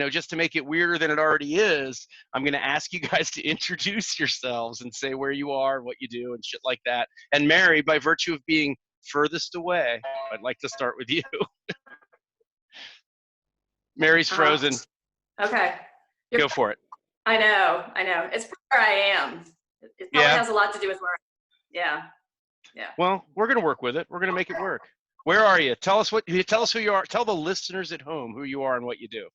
just to make it weirder than it already is, I'm going to ask you guys to introduce yourselves and say where you are, what you do, and shit like that. And Mary, by virtue of being furthest away, I'd like to start with you. Mary's frozen. Okay. Go for it. I know. It's where I am. It probably has a lot to do with where I am. Yeah. Well, we're going to work with it. We're going to make it work. Where are you? Tell us who you are. Tell the listeners at home who you are and what you do.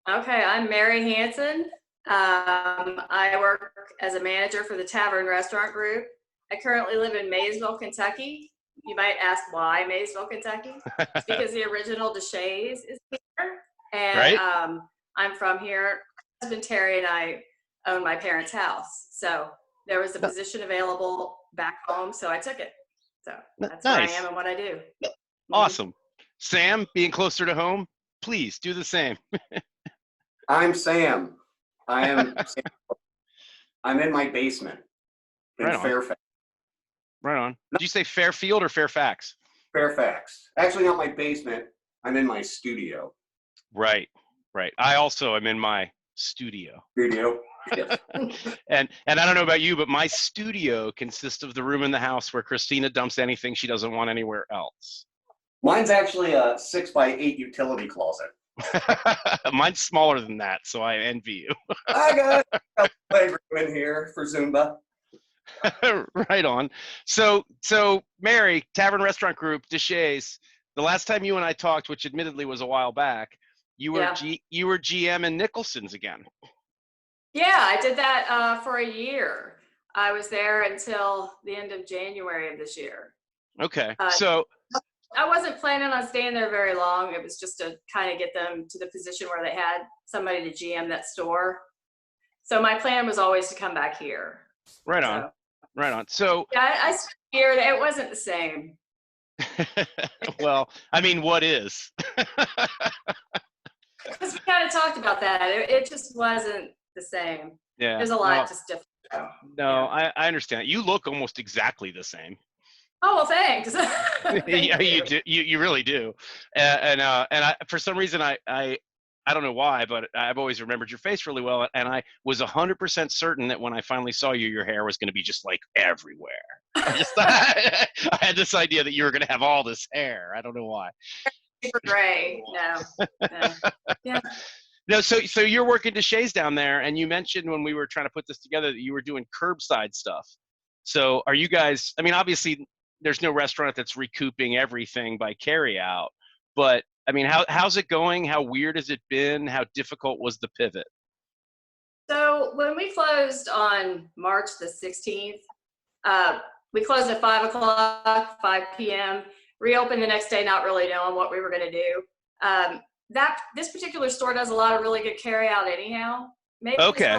Okay, I'm Mary Hanson. I work as a manager for the Tavern Restaurant Group. I currently live in Maysville, Kentucky. You might ask why Maysville, Kentucky. It's because the original DeShays is here. And I'm from here. My husband Terry and I own my parents' house. So there was a position available back home, so I took it. So that's where I am and what I do. Awesome. Sam, being closer to home, please do the same. I'm Sam. I'm in my basement in Fairfax. Right on. Did you say Fairfield or Fairfax? Fairfax. Actually, not my basement. I'm in my studio. Right. I also am in my studio. Yes. And I don't know about you, but my studio consists of the room in the house where Christina dumps anything she doesn't want anywhere else. Mine's actually a 6x8 utility closet. Mine's smaller than that, so I envy you. I got a playroom in here for Zumba. Right on. So Mary, Tavern Restaurant Group, DeShays, the last time you and I talked, which admittedly was a while back, you were GM in Nicholson's again. Yeah, I did that for a year. I was there until the end of January of this year. Okay. So I wasn't planning on staying there very long. It was just to kind of get them to the position where they had somebody to GM that store. So my plan was always to come back here. Right on. So yeah, I stayed here. It wasn't the same. Well, I mean, what is? Because we kind of talked about that. It just wasn't the same. Yeah. There's a lot just different. No, I understand. You look almost exactly the same. Oh, well, thanks. Yeah, you do. You really do. And for some reason, I don't know why, but I've always remembered your face really well. And I was 100% certain that when I finally saw you, your hair was going to be just like everywhere. I had this idea that you were going to have all this hair. I don't know why. Super gray. No. Yeah. No, so you're working DeShays down there, and you mentioned when we were trying to put this together that you were doing curbside stuff. So are you guys, I mean, obviously there's no restaurant that's recouping everything by carry out, but I mean, how's it going? How weird has it been? How difficult was the pivot? So when we closed on March the 16th, we closed at 5 p.m., reopened the next day, not really knowing what we were going to do. This particular store does a lot of really good carry out anyhow. Maybe okay.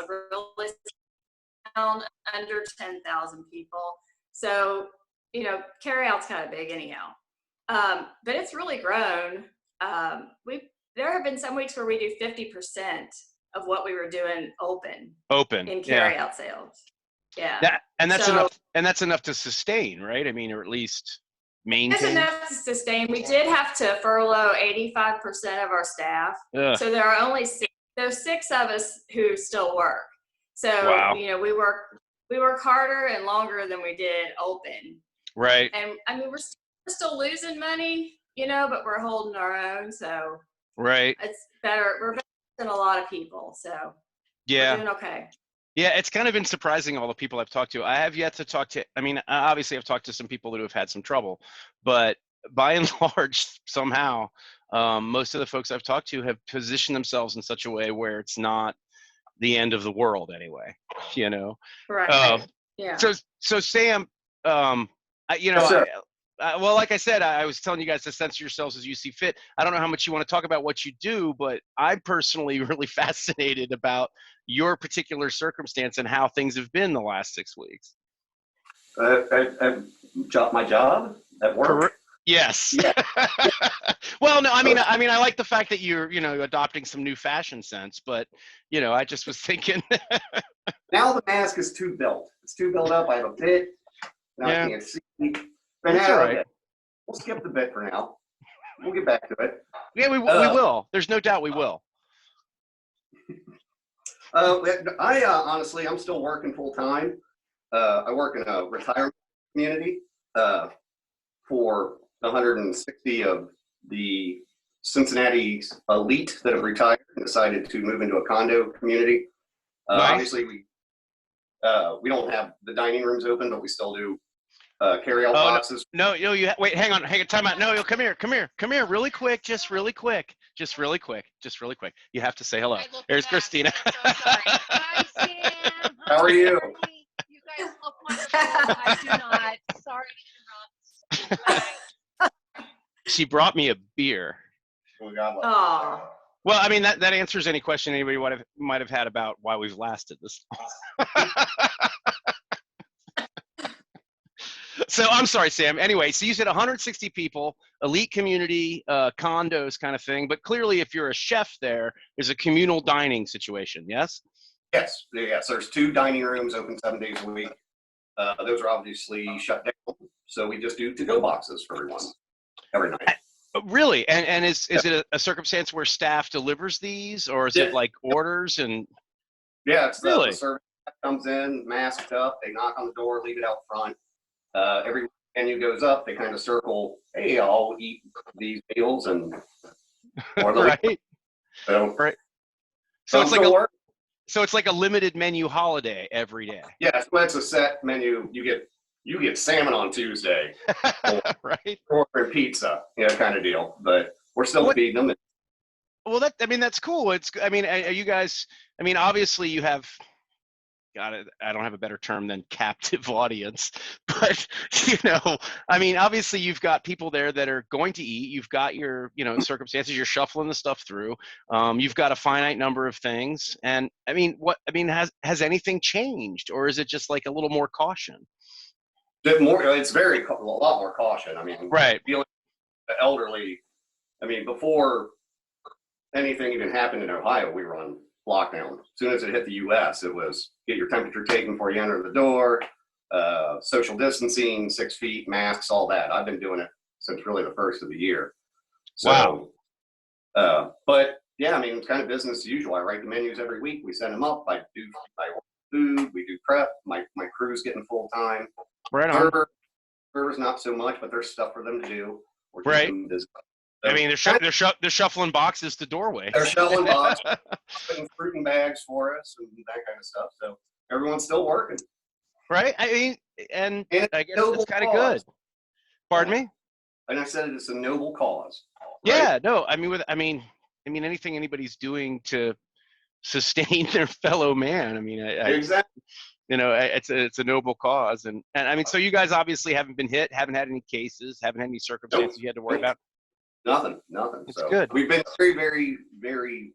Really under 10,000 people. So, carry out's kind of big anyhow. But it's really grown. There have been some weeks where we do 50% of what we were doing open in carry out sales. Yeah. That's enough to sustain, right? I mean, or at least maintain. It's enough to sustain. We did have to furlough 85% of our staff. Ugh. So there are only six of us who still work. So, wow. We work harder and longer than we did open. Right. And I mean, we're still losing money, but we're holding our own. So right. It's better. We're better than a lot of people. So yeah, we're doing okay. Yeah, it's kind of been surprising, all the people I've talked to. I have yet to talk to, I mean, obviously I've talked to some people who have had some trouble, but by and large, somehow, most of the folks I've talked to have positioned themselves in such a way where it's not the end of the world anyway, Right. Yeah. So Sam, yes, well, like I said, I was telling you guys to censor yourselves as you see fit. I don't know how much you want to talk about what you do, but I'm personally really fascinated about your particular circumstance and how things have been the last 6 weeks. My job at work. Yes. Yeah. Well, no, I mean, I like the fact that you're, adopting some new fashion sense, but, I just was thinking. Now the mask is too built. It's too built up. I have a bit. Now I can't see. But that's all right. Okay. We'll skip the bit for now. We'll get back to it. Yeah, we will. There's no doubt we will. Honestly, I'm still working full time. I work in a retirement community for 160 of the Cincinnati elite that have retired and decided to move into a condo community. Nice. Obviously, we don't have the dining rooms open, but we still do carry-out boxes. No, wait, hang on, time out. No, come here, really quick, just really quick. You have to say hello. There's Christina. I'm so sorry. Hi, Sam. How are you? You guys look wonderful. I do not. Sorry to interrupt. She brought me a beer. Oh. Well, I mean, that answers any question anybody might have had about why we've lasted this long. So I'm sorry, Sam. Anyway, so you said 160 people, elite community, condos kind of thing. But clearly, if you're a chef there's a communal dining situation, yes? Yes. There's 2 dining rooms open 7 days a week. Those are obviously shut down. So we just do to-go boxes for everyone every night. Really? And is it a circumstance where staff delivers these, or is it like orders and? Yeah, it's really? The service comes in, masked up, they knock on the door, leave it out front. Every menu goes up, they kind of circle, hey, I'll eat these meals and right. So, right. So it's like a limited menu holiday every day. Yeah, so that's a set menu. You get salmon on Tuesday, right? Or pizza, kind of deal. But we're still feeding them. Well, that's cool. Are you guys? I mean, obviously you have. God, I don't have a better term than captive audience, but I mean, obviously you've got people there that are going to eat. You've got your, circumstances. You're shuffling the stuff through. You've got a finite number of things, and I mean, has anything changed, or is it just like a little more caution? It's a lot more caution. I mean, right. Dealing with the elderly. I mean, before anything even happened in Ohio, we were on lockdown. As soon as it hit the U.S., it was get your temperature taken before you enter the door, social distancing, 6 feet, masks, all that. I've been doing it since really the first of the year. So, wow. But yeah, I mean, it's kind of business as usual. I write the menus every week. We send them up. I order food. We do prep. My crew's getting full time. Right on. Servers not so much, but there's stuff for them to do. Right. I mean, they're shuffling boxes to doorways. They're shuffling boxes, putting fruit in bags for us, and that kind of stuff. So everyone's still working. Right. I mean, and I guess it's kind of good. Pardon me? And I said it's a noble cause. Right? Yeah. No. I mean, anything anybody's doing to sustain their fellow man. I mean, exactly. It's a noble cause, and I mean, so you guys obviously haven't been hit, haven't had any cases, haven't had any circumstances you had to worry about. Nothing. It's so good. We've been very, very, very,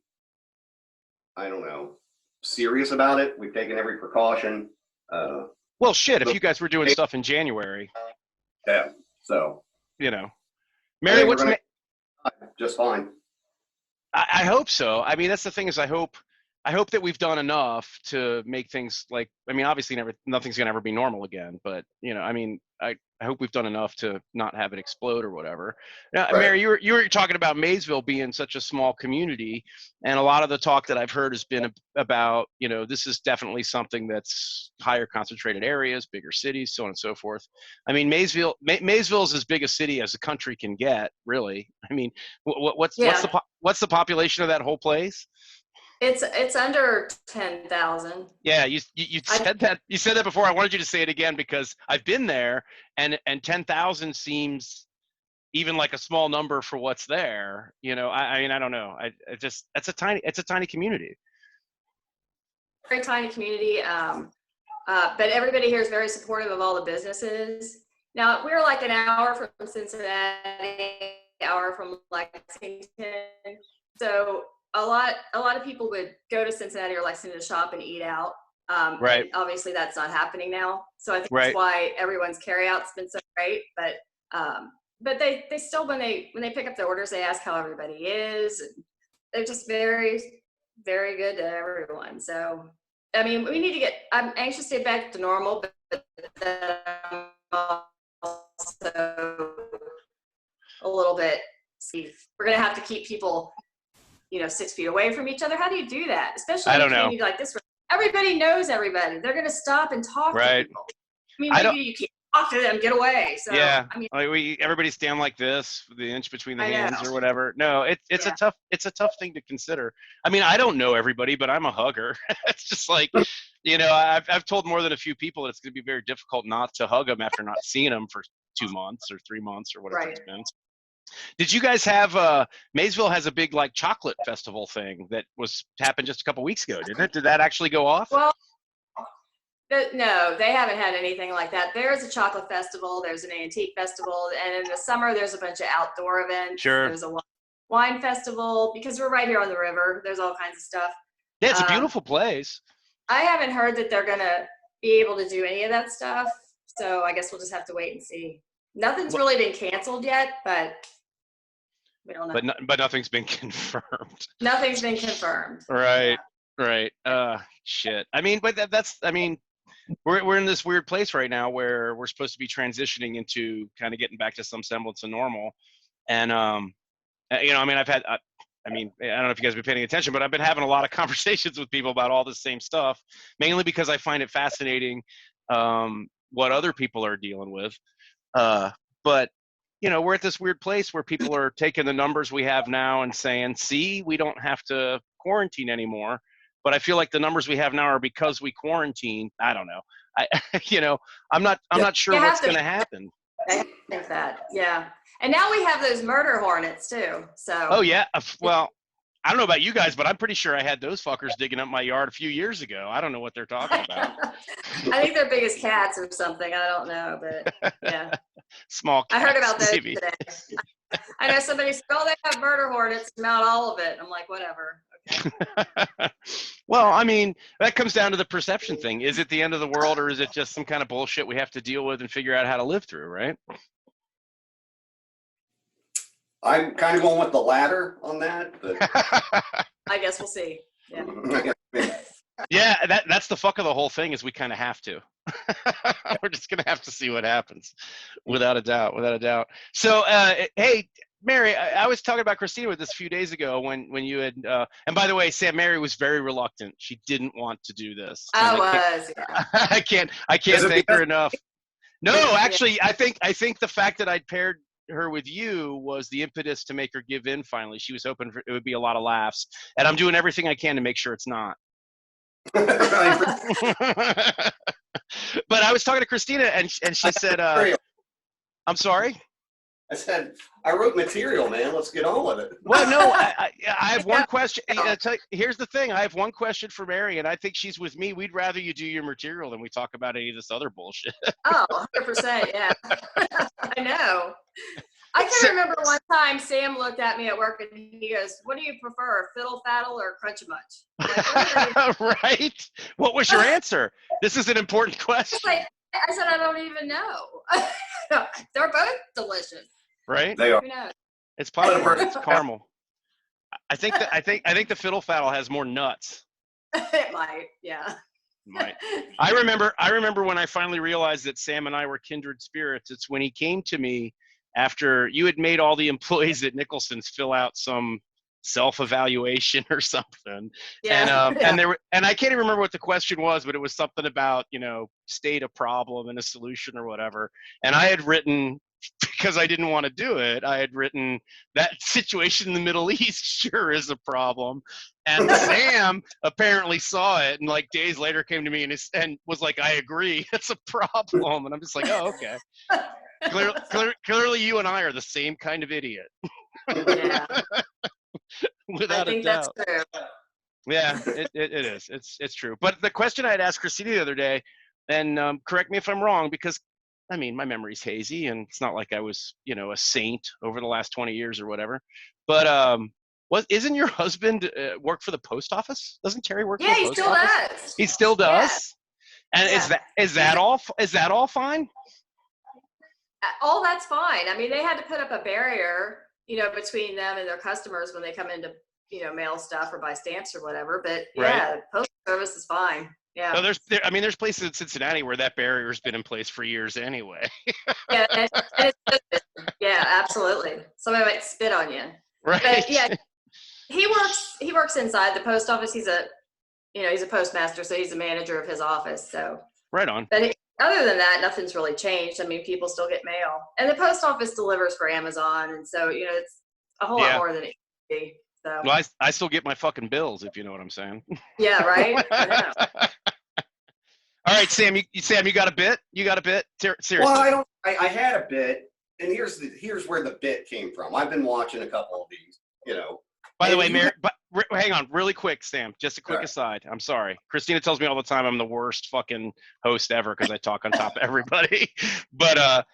serious about it. We've taken every precaution. Well, shit, if you guys were doing stuff in January. Yeah. So. Mary, just fine. I hope so. I mean, that's the thing is I hope that we've done enough to make things like, I mean, obviously nothing's going to ever be normal again, but I mean, I hope we've done enough to not have it explode or whatever. Now, right. Mary, you were talking about Maysville being such a small community, and a lot of the talk that I've heard has been about, this is definitely something that's higher concentrated areas, bigger cities, so on and so forth. I mean, Maysville is as big a city as the country can get, really. I mean, what's the population of that whole place? It's under 10,000. Yeah, you said that. You said that before. I wanted you to say it again because I've been there, and 10,000 seems even like a small number for what's there. I mean, I don't know. It's a tiny community. Very tiny community, but everybody here is very supportive of all the businesses. Now we're like an hour from Cincinnati, hour from Lexington, so. A lot of people would go to Cincinnati or Lexington to shop and eat out. Right. Obviously, that's not happening now. So I think that's why everyone's carryout's been so great. But they still when they pick up their orders, they ask how everybody is. They're just very, very good to everyone. So I mean, I'm anxious to get back to normal, but I'm also a little bit. We're gonna have to keep people 6 feet away from each other. How do you do that? Especially I in a don't know. community like this, where everybody knows everybody. They're going to stop and talk to Right. people. I mean, maybe you can't talk to them, get away. So, yeah. I mean, Like everybody stand like this, the inch between the I hands know. or whatever. No, it's a tough thing to consider. I mean, I don't know everybody, but I'm a hugger. It's just like, I've told more than a few people that it's going to be very difficult not to hug them after not seeing them for 2 months or 3 months or whatever it's been. Did you guys have Maysville has a big like chocolate festival thing that happened just a couple weeks ago, didn't it? Did that actually go off? Well, no, they haven't had anything like that. There's a chocolate festival, there's an antique festival, and in the summer there's a bunch of outdoor events. Sure. There's a wine festival because we're right here on the river. There's all kinds of stuff. Yeah, it's a beautiful place. I haven't heard that they're gonna be able to do any of that stuff, so I guess we'll just have to wait and see. Nothing's really been canceled yet, but we don't know. But nothing's been confirmed. Nothing's been confirmed. Right. Right. Shit. I mean, but we're in this weird place right now where we're supposed to be transitioning into kind of getting back to some semblance of normal. And, I mean, I don't know if you guys have been paying attention, but I've been having a lot of conversations with people about all the same stuff, mainly because I find it fascinating, what other people are dealing with. But, we're at this weird place where people are taking the numbers we have now and saying, see, we don't have to quarantine anymore. But I feel like the numbers we have now are because we quarantine. I don't know. I'm not sure what's going to happen. I think that, yeah. And now we have those murder hornets too. So. Oh yeah. Well, I don't know about you guys, but I'm pretty sure I had those fuckers digging up my yard a few years ago. I don't know what they're talking about. I think they're big as cats or something. I don't know, but yeah. Small cats, I heard about those maybe. today. I know somebody said, oh, they have murder hornets, mount all of it. I'm like, whatever. Okay. Well, I mean, that comes down to the perception thing. Is it the end of the world, or is it just some kind of bullshit we have to deal with and figure out how to live through, right? I'm kind of going with the latter on that, but I guess we'll see. Yeah. Yeah, that's the fuck of the whole thing is we kind of have to. We're just going to have to see what happens, without a doubt. So, hey, Mary, I was talking about Christina with this a few days ago when you had, and by the way, Sam, Mary was very reluctant. She didn't want to do this. Yeah. I can't thank her enough. No, actually, I think the fact that I'd paired her with you was the impetus to make her give in finally. She was hoping it would be a lot of laughs, and I'm doing everything I can to make sure it's not. But I was talking to Christina and she said, I'm sorry? I said, I wrote material, man. Let's get on with it. Well, no, I have one question. Here's the thing. I have one question for Mary, and I think she's with me. We'd rather you do your material than we talk about any of this other bullshit. Oh, 100%, yeah. I know. I can remember one time Sam looked at me at work and he goes, what do you prefer, fiddle faddle or crunch a munch? Like, right? What was your answer? This is an important question. I said, I don't even know. They're both delicious. Right? They are. Who knows? It's popcorn. It's caramel. I think the fiddle faddle has more nuts. It might, yeah. Might. I remember when I finally realized that Sam and I were kindred spirits. It's when he came to me after you had made all the employees at Nicholson's fill out some self-evaluation or something. Yeah. And I can't even remember what the question was, but it was something about, state a problem and a solution or whatever. And I had written, because I didn't want to do it, I had written that situation in the Middle East sure is a problem. And Sam apparently saw it and like days later came to me and was like, I agree, it's a problem. And I'm just like, oh, okay. Clearly you and I are the same kind of idiot. Yeah. Without a doubt. That's true. Yeah, it is. It's true. But the question I had asked Christina the other day, and correct me if I'm wrong, because I mean, my memory's hazy and it's not like I was, a saint over the last 20 years or whatever. But isn't your husband work for the post office? Doesn't Terry work for the post office? Yeah, he still does. He still does? Yeah. And is that all fine? All that's fine. I mean, they had to put up a barrier, between them and their customers when they come in to, mail stuff or buy stamps or whatever. But yeah, right. Post service is fine. Yeah. No, there's places in Cincinnati where that barrier's been in place for years anyway. Yeah, and yeah, absolutely. Somebody might spit on you. Right. But yeah, He works inside the post office. He's a postmaster, so he's a manager of his office. So Right on. but other than that, nothing's really changed. I mean, people still get mail, and the post office delivers for Amazon, and so it's a whole lot more than it should be. So Well, I still get my fucking bills, if you know what I'm saying. yeah, right. I know. All right, Sam. You got a bit? You got a bit? Seriously. Well, I had a bit, and here's where the bit came from. I've been watching a couple of these, By the way, Mary, but hang on, really quick, Sam. Just a quick aside. I'm sorry. Christina tells me all the time I'm the worst fucking host ever because I talk on top of everybody. But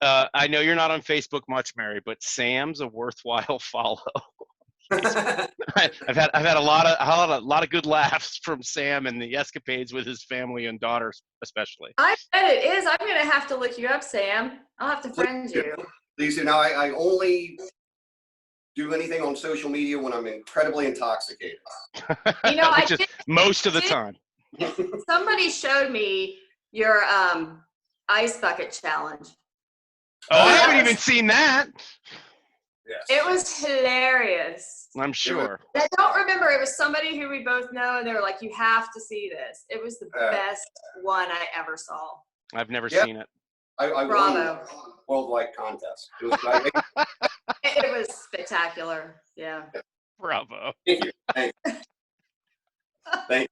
I know you're not on Facebook much, Mary, but Sam's a worthwhile follow. I've had a lot of good laughs from Sam and the escapades with his family and daughters, especially. I bet it is. I'm gonna have to look you up, Sam. I'll have to friend you. Please do. Now, I only do anything on social media when I'm incredibly intoxicated. I did, most of the time. Somebody showed me your ice bucket challenge. Oh, I haven't even seen that. Yes. It was hilarious. I'm sure. I don't remember. It was somebody who we both know, and they were like, "You have to see this." It was the best one I ever saw. I've never seen it. I Bravo. won a worldwide contest. It was spectacular. Yeah. Bravo. Thank you. Thank you.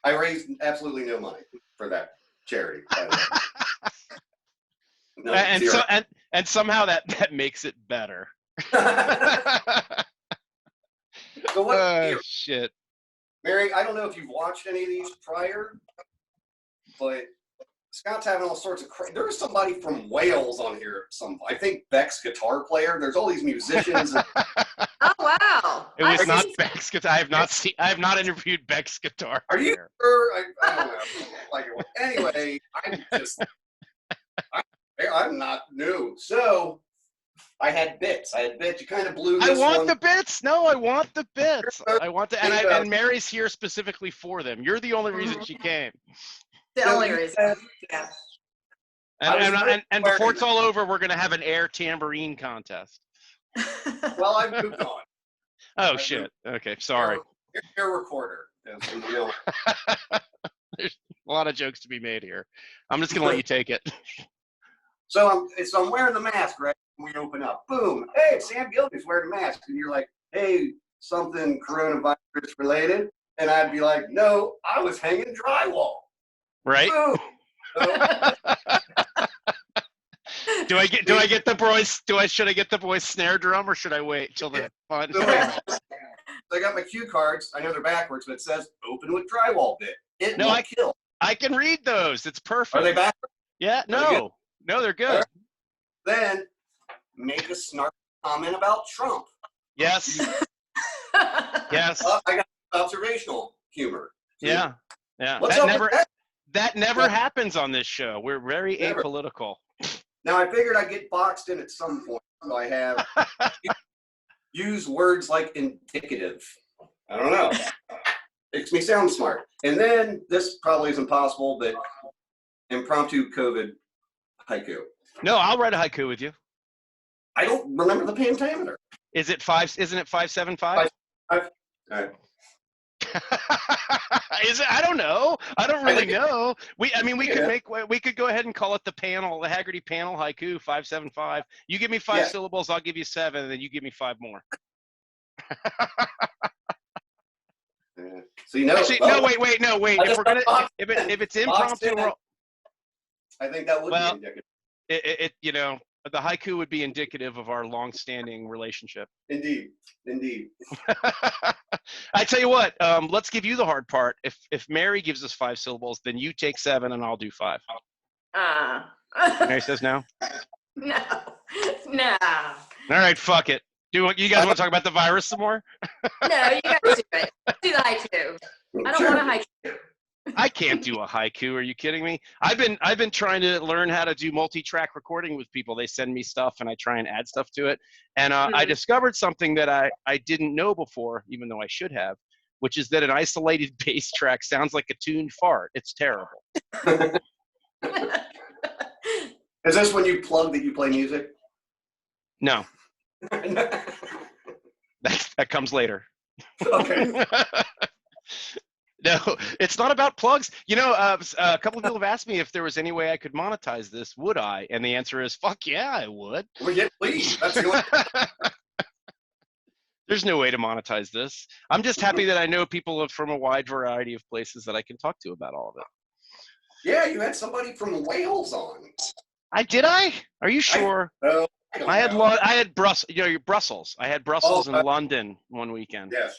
I raised absolutely no money for that charity. No, and somehow that makes it better. So what? Shit. Mary, I don't know if you've watched any of these prior, but Scott's having all sorts of there was somebody from Wales on here. I think Beck's guitar player. There's all these musicians. Oh wow! It was not Beck's guitar. I have not interviewed Beck's guitar. Are you sure? I don't know. Anyway, I'm not new. So I had bits. You kind of blew this I want one. the bits. No, I want the bits. I want the and Mary's here specifically for them. You're the only reason she came. The only reason. Yeah. And before it's all over, we're gonna have an air tambourine contest. Well, I've moved on. Oh shit. Okay, sorry. Air recorder. There's a lot of jokes to be made here. I'm just gonna let you take it. So I'm wearing the mask, right? We open up. Boom. Hey, Sam Gillivan's wearing a mask. And you're like, hey, something coronavirus related? And I'd be like, no, I was hanging drywall. Right? Boom. Should I get the boys snare drum or should I wait till the fun? So I got my cue cards. I know they're backwards, but it says open with drywall bit. I can read those. It's perfect. Are they backwards? Yeah, no, they're good. Then make a snarky comment about Trump. Yes. Yes. I got observational humor. Yeah. Yeah. What's up with that? That never happens on this show. We're very apolitical. Now I figured I'd get boxed in at some point. So I have use words like indicative. I don't know. Makes me sound smart. And then this probably isn't possible, but impromptu COVID haiku. No, I'll write a haiku with you. I don't remember the pentameter. Isn't it 575? All right. Is it? I don't know. I don't really know. We could go ahead and call it the Haggerty panel haiku 575. You give me 5 syllables, I'll give you 7, and then you give me 5 more. So you know. Actually, no, wait. If it's impromptu, I think that would be indicative. The haiku would be indicative of our long-standing relationship. Indeed. I tell you what, let's give you the hard part. If Mary gives us 5 syllables, then you take 7 and I'll do 5. Mary says no? No. All right, fuck it. You guys want to talk about the virus some more? No, you guys do it. Do the haiku. I don't want a haiku. I can't do a haiku. Are you kidding me? I've been trying to learn how to do multi-track recording with people. They send me stuff and I try and add stuff to it. And I discovered something that I didn't know before, even though I should have, which is that an isolated bass track sounds like a tuned fart. It's terrible. Is this when you plug that you play music? No. That comes later. Okay. No, it's not about plugs. You know, a couple of people have asked me if there was any way I could monetize this. Would I? And the answer is, fuck yeah, I would. Well, yeah, please. That's the only. There's no way to monetize this. I'm just happy that I know people from a wide variety of places that I can talk to about all of it. Yeah, you had somebody from Wales on. Did I? Are you sure? Oh, I don't know. I had Brussels. You know, Brussels. I had Brussels and London one weekend. Yes.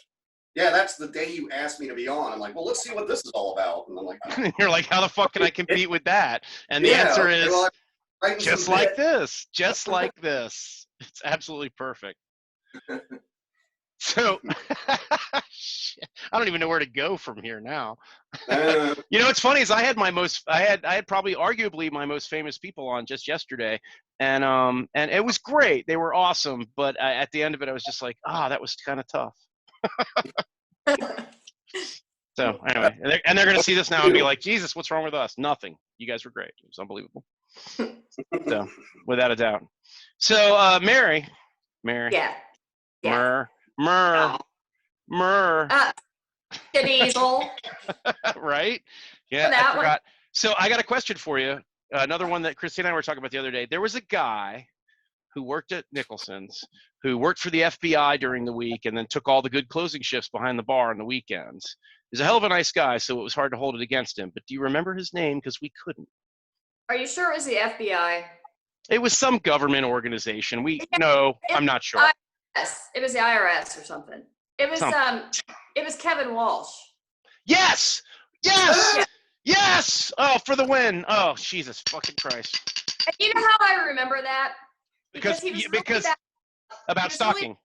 Yeah, that's the day you asked me to be on. I'm like, well, let's see what this is all about. And I'm like, You're like, how the fuck can I compete with that? And the answer is just like this. Just like this. It's absolutely perfect. So, shit, I don't even know where to go from here now. You know, what's funny is I had probably arguably my most famous people on just yesterday, and it was great. They were awesome, but at the end of it, I was just like, that was kind of tough. So anyway, and they're going to see this now and be like, Jesus, what's wrong with us? Nothing. You guys were great. It was unbelievable. So, without a doubt. So, Mary. Yeah. Myrrh. Diesel. Right? Yeah, I forgot. So I got a question for you. Another one that Christine and I were talking about the other day. There was a guy who worked at Nicholson's, who worked for the FBI during the week and then took all the good closing shifts behind the bar on the weekends. He's a hell of a nice guy, so it was hard to hold it against him. But do you remember his name? Because we couldn't. Are you sure it was the FBI? It was some government organization. I'm not sure. Yes, it was the IRS or something. It was Kevin Walsh. Yes! Yes! Oh, for the win. Oh, Jesus fucking Christ. And you know how I remember that? Because he was about stocking.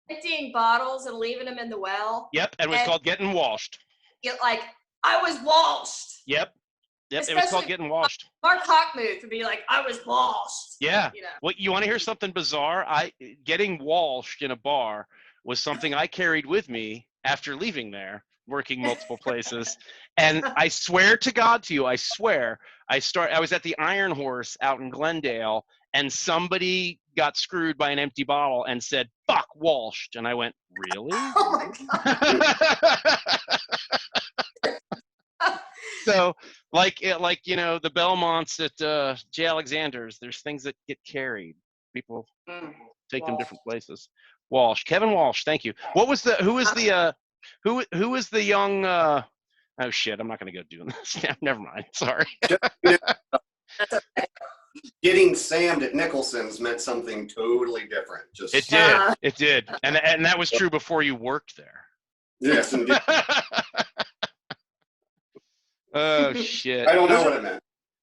Really emptying bottles and leaving them in the well. Yep, and it was called getting washed. Like, I was washed. Yep, it was called getting washed. Mark Hawkmuth would be like, I was washed. Yeah. You know? Well, you want to hear something bizarre? Getting washed in a bar was something I carried with me after leaving there, working multiple places. And I swear to God to you, I was at the Iron Horse out in Glendale, and somebody got screwed by an empty bottle and said, fuck, washed. And I went, really? Oh my God. So, you know, the Belmonts at J. Alexander's, there's things that get carried. People take them different places. Walsh, Kevin Walsh, thank you. Who was the young? Oh shit, I'm not gonna go doing this. Never mind. Sorry. Getting Sammed at Nicholson's meant something totally different. It did, and that was true before you worked there. Yes, indeed. Oh shit. I don't know what it meant.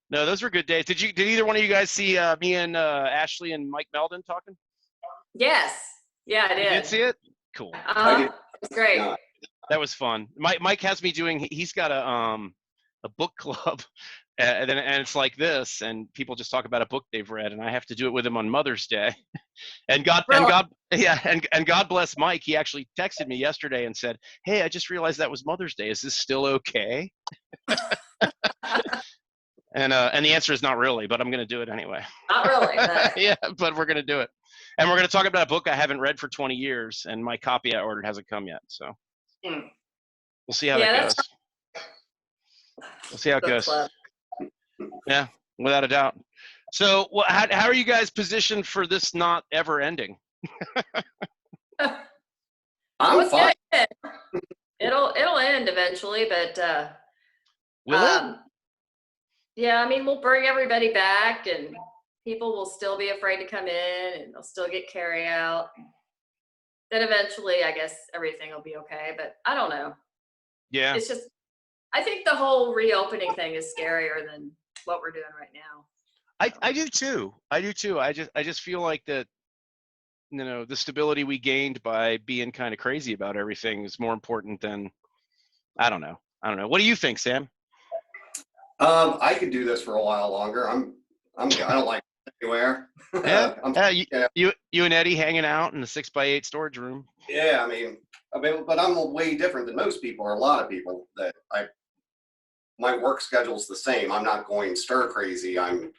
No, those were good days. Did either one of you guys see me and Ashley and Mike Meldon talking? Yes. Yeah, I did. You did see it? Cool. It's great. That was fun. Mike has me doing. He's got a book club, and it's like this, and people just talk about a book they've read, and I have to do it with him on Mother's Day. And God bless Mike. He actually texted me yesterday and said, "Hey, I just realized that was Mother's Day. Is this still okay?" And the answer is not really, but I'm going to do it anyway. Not really. Yeah, but we're going to do it. And we're going to talk about a book I haven't read for 20 years, and my copy I ordered hasn't come yet. So we'll see how that goes. We'll see how it goes. Yeah, without a doubt. So how are you guys positioned for this not ever ending? I'm fine. It'll end eventually, but will it? Yeah, I mean, we'll bring everybody back, and people will still be afraid to come in, and they'll still get carry out. Then eventually, I guess everything will be okay, but I don't know. Yeah. It's just, I think the whole reopening thing is scarier than what we're doing right now. I do too. I just feel like that, you know, the stability we gained by being kind of crazy about everything is more important than, I don't know. What do you think, Sam? I could do this for a while longer. I don't like anywhere. Yeah. You and Eddie hanging out in the 6x8 storage room. Yeah, I mean, but I'm way different than most people, or a lot of people. That my work schedule's the same. I'm not going stir crazy. I don't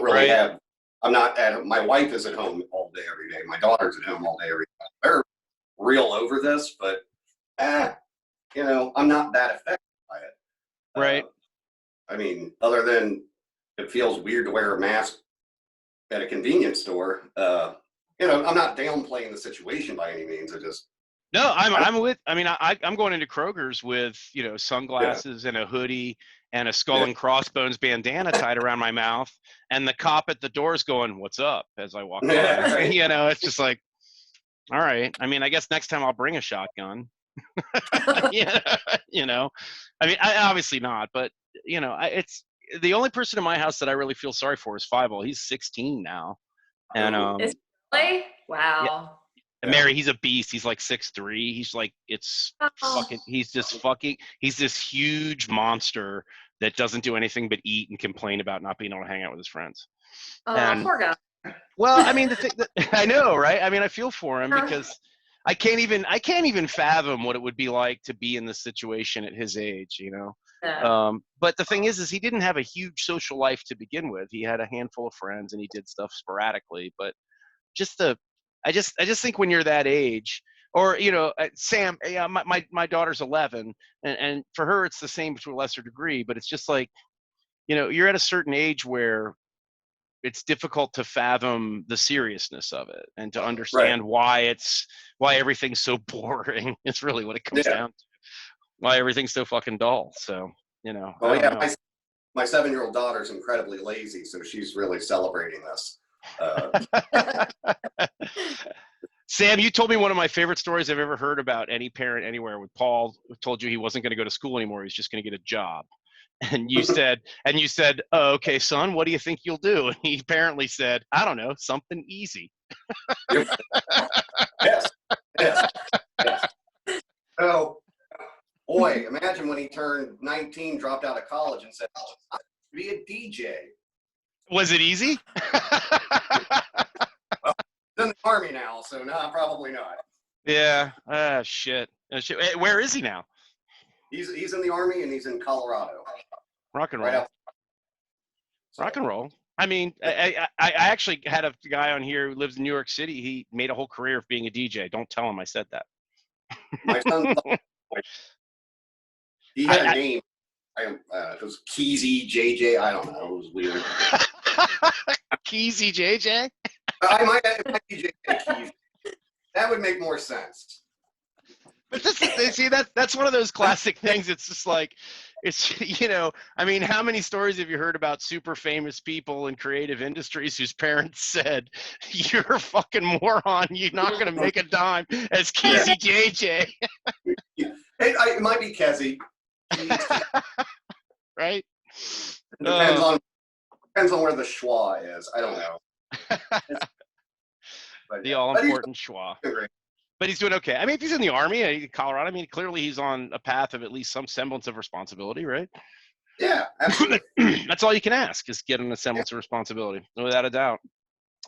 really have I'm not at, my wife is at home all day, every day. My daughter's at home all day, every day. They're real over this, but, you know, I'm not that affected by it. Right. I mean, other than it feels weird to wear a mask at a convenience store, you know, I'm not downplaying the situation by any means. I just, No, I'm going into Kroger's with, you know, sunglasses and a hoodie and a skull and crossbones bandana tied around my mouth, and the cop at the door is going, "What's up?" as I walk by. You know, it's just like, all right. I mean, I guess next time I'll bring a shotgun. Yeah, you know, I mean, obviously not, but you know, it's the only person in my house that I really feel sorry for is Fivel. He's 16 now, and Is really? yeah. Wow. And Mary, he's a beast. He's like 6'3". He's like, fucking, he's this huge monster that doesn't do anything but eat and complain about not being able to hang out with his friends. Oh, And, poor guy. well, I mean, the thing that, I know, right? I mean, I feel for him because I can't even fathom what it would be like to be in this situation at his age, you know? Yeah. But the thing is he didn't have a huge social life to begin with. He had a handful of friends and he did stuff sporadically, but I just think when you're that age, or you know, Sam, yeah, my daughter's 11, and for her it's the same to a lesser degree, but it's just like, you know, you're at a certain age where it's difficult to fathom the seriousness of it and to understand why everything's so boring. It's really what it comes down to. Why everything's so fucking dull. So, you know. Oh yeah, my 7-year-old daughter's incredibly lazy, so she's really celebrating this. Sam, you told me one of my favorite stories I've ever heard about any parent anywhere, with Paul who told you he wasn't going to go to school anymore. He's just going to get a job. And you said, oh, okay, son, what do you think you'll do? And he apparently said, I don't know, something easy. Yes. So, boy, imagine when he turned 19, dropped out of college and said, I'll be a DJ. Was it easy? Well, he's in the Army now, so no, probably not. Yeah. Shit. Where is he now? He's in the Army and he's in Colorado. Rock and roll. Right, rock and roll. I mean, I actually had a guy on here who lives in New York City. He made a whole career of being a DJ. Don't tell him I said that. My son, he had a name. It was Keezy JJ. I don't know. It was weird. Keezy JJ? I might be JJ Keezy. That would make more sense. But see, that's one of those classic things. It's just like, it's, you know, I mean, how many stories have you heard about super famous people in creative industries whose parents said, you're a fucking moron, you're not going to make a dime, as Keezy JJ. It might be Kezzy. Right? It depends on where the schwa is. I don't know. But, the all-important schwa. But he's doing okay. I mean, if he's in the Army, Colorado, I mean, clearly he's on a path of at least some semblance of responsibility, right? Yeah, absolutely. That's all you can ask, is get a semblance of responsibility, without a doubt.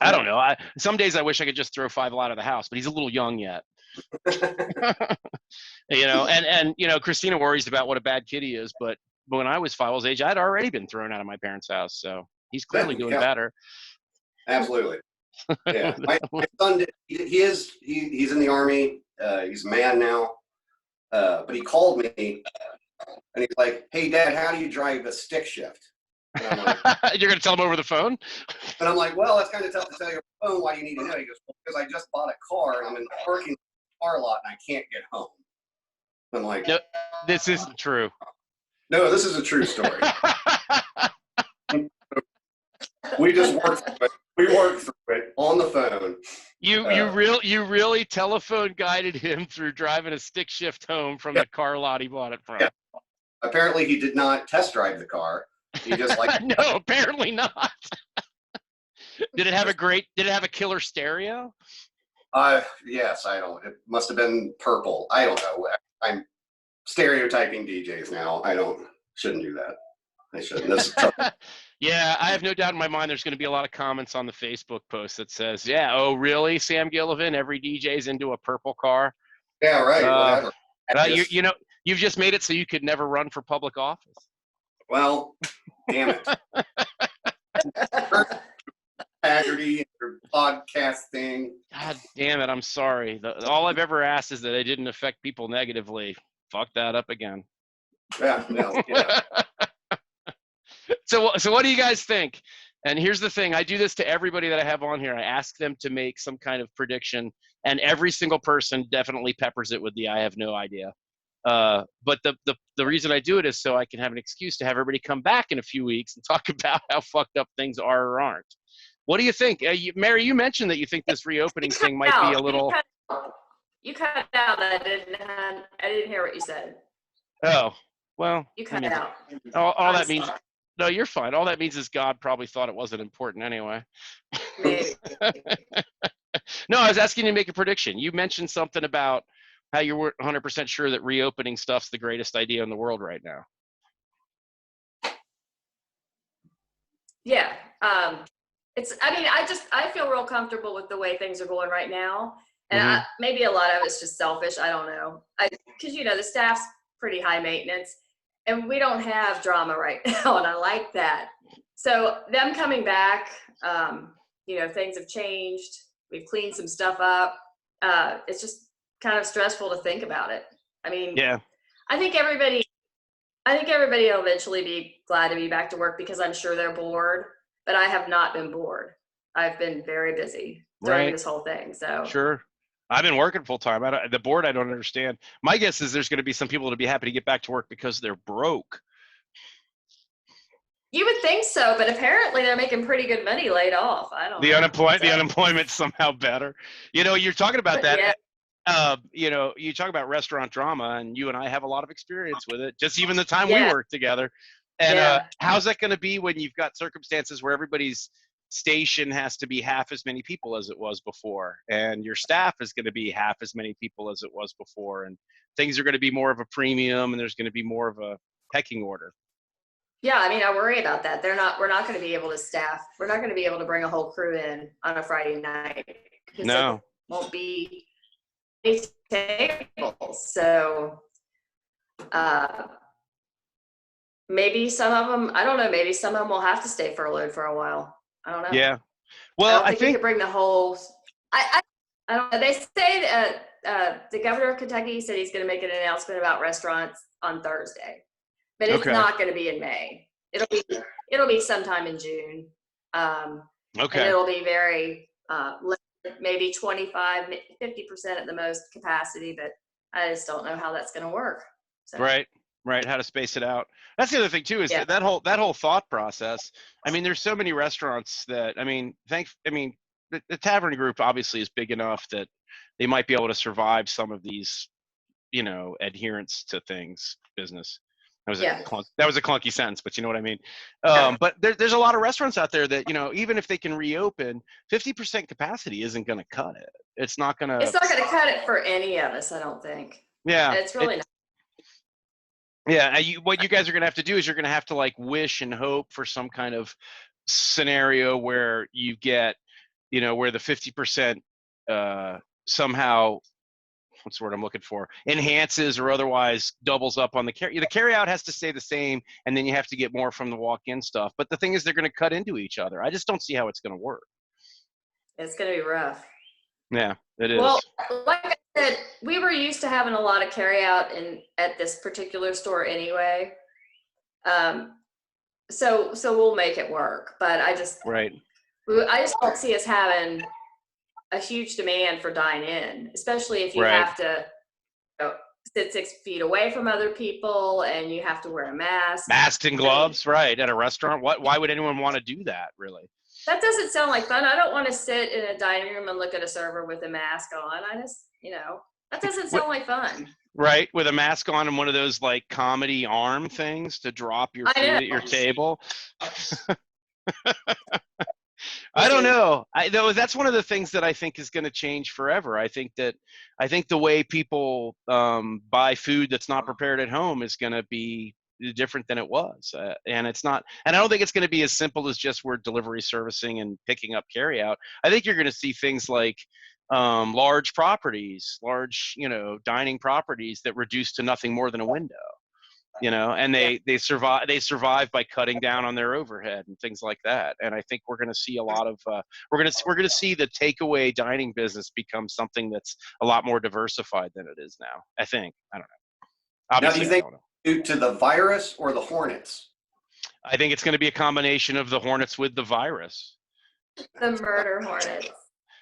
I don't know. Some days I wish I could just throw Fivel out of the house, but he's a little young yet. You know, and you know, Christina worries about what a bad kid he is, but when I was Fivel's age, I'd already been thrown out of my parents' house, so he's clearly doing better. Absolutely. Yeah, my son he's in the Army. He's a man now, but he called me and he's like, "Hey, Dad, how do you drive a stick shift?" And I'm like, you're gonna tell him over the phone? And I'm like, "Well, that's kind of tough to tell you over the phone. Why do you need to know?" He goes, "Well, because I just bought a car and I'm in the parking car lot and I can't get home." I'm like, "No, this isn't true." No, this is a true story. We just worked through it. We worked through it on the phone. You really telephone guided him through driving a stick shift home from the car lot he bought it from. Yeah. Apparently, he did not test drive the car. He just like no, apparently not. Did it have a killer stereo? Yes, I don't. It must have been purple. I don't know. I'm stereotyping DJs now. Shouldn't do that. I shouldn't. Yeah, I have no doubt in my mind there's going to be a lot of comments on the Facebook post that says, yeah, oh, really, Sam Gillivan? Every DJ's into a purple car? Yeah, right, whatever. You know, you've just made it so you could never run for public office. Well, damn it. Haggerty and your podcast thing. God damn it! I'm sorry. All I've ever asked is that I didn't affect people negatively. Fuck that up again. Yeah, no, yeah. So what do you guys think? And here's the thing: I do this to everybody that I have on here. I ask them to make some kind of prediction, and every single person definitely peppers it with the "I have no idea." But the reason I do it is so I can have an excuse to have everybody come back in a few weeks and talk about how fucked up things are or aren't. What do you think? Mary, you mentioned that you think this reopening thing might be a little. You cut out. I didn't hear what you said. Oh, well. You cut out. All that means. No, you're fine. All that means is God probably thought it wasn't important anyway. Maybe. No, I was asking you to make a prediction. You mentioned something about how you weren't 100% sure that reopening stuff's the greatest idea in the world right now. Yeah. I feel real comfortable with the way things are going right now. And maybe a lot of it's just selfish. I don't know. Because, the staff's pretty high maintenance and we don't have drama right now. And I like that. So them coming back, things have changed. We've cleaned some stuff up. It's just kind of stressful to think about it. I mean, yeah. I think everybody will eventually be glad to be back to work because I'm sure they're bored, but I have not been bored. I've been very busy during this whole thing. So sure. I've been working full time. The board, I don't understand. My guess is there's going to be some people that'll be happy to get back to work because they're broke. You would think so, but apparently they're making pretty good money laid off. I don't know. The unemployment's somehow better. You're talking about that. Yeah. You talk about restaurant drama, and you and I have a lot of experience with it. Just even the time we work together. And how's that going to be when you've got circumstances where everybody's station has to be half as many people as it was before, and your staff is going to be half as many people as it was before, and things are going to be more of a premium, and there's going to be more of a pecking order. Yeah, I mean, I worry about that. We're not going to be able to staff. We're not going to be able to bring a whole crew in on a Friday night. No. There won't be any tables. So maybe some of them, I don't know, maybe some of them will have to stay furloughed for a while. I don't know. Yeah. Well, I think we could bring the whole, I don't know. They say that the governor of Kentucky said he's going to make an announcement about restaurants on Thursday. But it's not going to be in May. It'll be sometime in June. And it'll be very maybe 25, 50% at the most capacity, but I just don't know how that's going to work. So. Right. How to space it out. That's the other thing too, is that whole thought process. I mean, there's so many restaurants that, the Tavern Group obviously is big enough that they might be able to survive some of these, adherence to things business. That was a clunky sentence, but you know what I mean? But there's a lot of restaurants out there that, even if they can reopen, 50% capacity isn't going to cut it. It's not going to cut it for any of us, I don't think. Yeah. It's really not. Yeah. What you guys are going to have to do is you're going to have to wish and hope for some kind of scenario where you get, where the 50% somehow, what's the word I'm looking for, enhances or otherwise doubles up on the carry. The carry out has to stay the same, and then you have to get more from the walk-in stuff. But the thing is, they're going to cut into each other. I just don't see how it's going to work. It's going to be rough. Yeah, it is. Well, like I said, we were used to having a lot of carry out at this particular store anyway. So we'll make it work. But I just don't see us having a huge demand for dine-in, especially if you have to sit 6 feet away from other people and you have to wear a mask. Masks and gloves, right, at a restaurant. Why would anyone want to do that, really? That doesn't sound like fun. I don't want to sit in a dining room and look at a server with a mask on. I just, that doesn't sound like fun. Right, with a mask on and one of those comedy arm things to drop your food at your table. I don't know. That's one of the things that I think is going to change forever. I think the way people buy food that's not prepared at home is going to be different than it was, and it's not. And I don't think it's going to be as simple as just we're delivery servicing and picking up carry out. I think you're going to see things like large properties, dining properties that reduce to nothing more than a window. you know, and they survive by cutting down on their overhead and things like that. And I think we're going to see a lot of we're going to see the takeaway dining business become something that's a lot more diversified than it is now. I think. I don't know. Now, Obviously, do you think I don't know. due to the virus or the hornets? I think it's going to be a combination of the hornets with the virus. The murder hornets.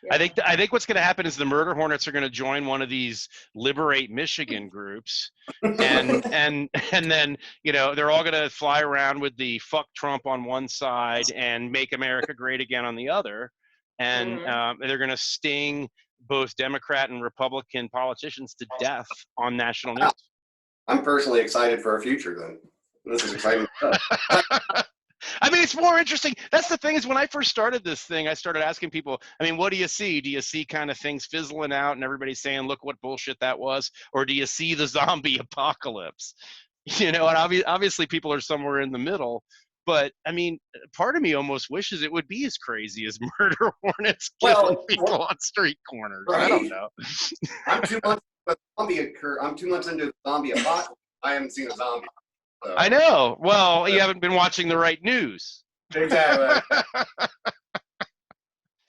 Yeah. I think what's going to happen is the murder hornets are going to join one of these Liberate Michigan groups, and then, you know, they're all going to fly around with the fuck Trump on one side and make America great again on the other, and they're going to sting both Democrat and Republican politicians to death on national news. I'm personally excited for our future. Then this is exciting stuff. I mean, it's more interesting. That's the thing, is when I first started this thing, I started asking people, I mean, what do you see? Do you see kind of things fizzling out and everybody saying, look what bullshit that was? Or do you see the zombie apocalypse? You know, and obviously people are somewhere in the middle. But, I mean, part of me almost wishes it would be as crazy as murder hornets killing people on street corners. Right. I don't know. I'm 2 months I'm 2 months into the zombie apocalypse. I haven't seen a zombie. So. I know. Well, you haven't been watching the right news. Exactly.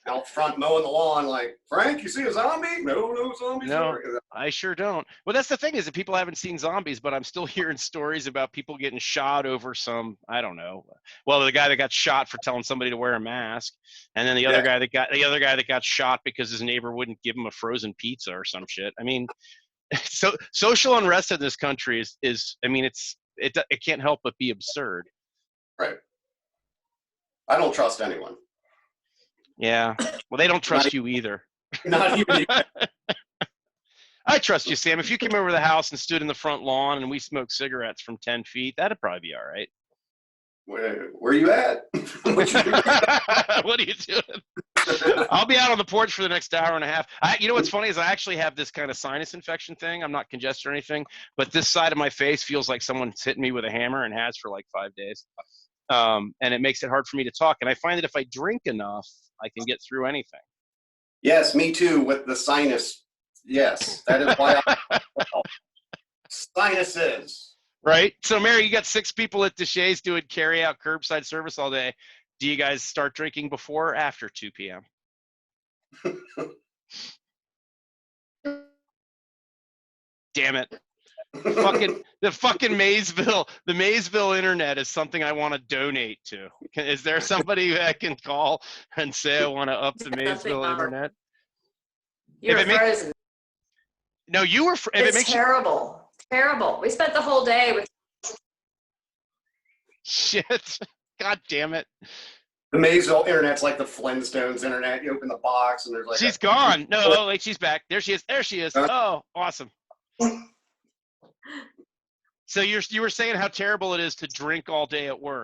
Out front mowing the lawn, like, Frank, you see a zombie? No zombies. No, I sure don't. Well, that's the thing, is that people haven't seen zombies, but I'm still hearing stories about people getting shot over some, I don't know. Well, the guy that got shot for telling somebody to wear a mask, and then the other guy that got shot because his neighbor wouldn't give him a frozen pizza or some shit. I mean, so social unrest in this country is I mean, it can't help but be absurd. Right. I don't trust anyone. Yeah. Well, they don't trust you either. Not even you. I trust you, Sam. If you came over to the house and stood in the front lawn and we smoked cigarettes from 10 feet, that'd probably be all right. Where are you at? What you doing? What are you doing? I'll be out on the porch for the next hour and a half. You know what's funny is I actually have this kind of sinus infection thing. I'm not congested or anything, but this side of my face feels like someone's hitting me with a hammer, and has for like 5 days. And it makes it hard for me to talk. And I find that if I drink enough, I can get through anything. Yes, me too, with the sinus. Yes, that is why sinuses. Right? So, Mary, you got 6 people at Deshays doing carry-out curbside service all day. Do you guys start drinking before or after 2 p.m.? Damn it. The fucking Maysville internet is something I want to donate to. Is there somebody that I can call and say I want to up the Maysville internet? You're frozen. No, you were. It's terrible. Terrible. We spent the whole day with. Shit. God damn it. The Maysville internet's like the Flintstones internet. You open the box and there's like. She's gone. No, like she's back. There she is. There she is. Oh, awesome. So you were saying how terrible it is to drink all day at work.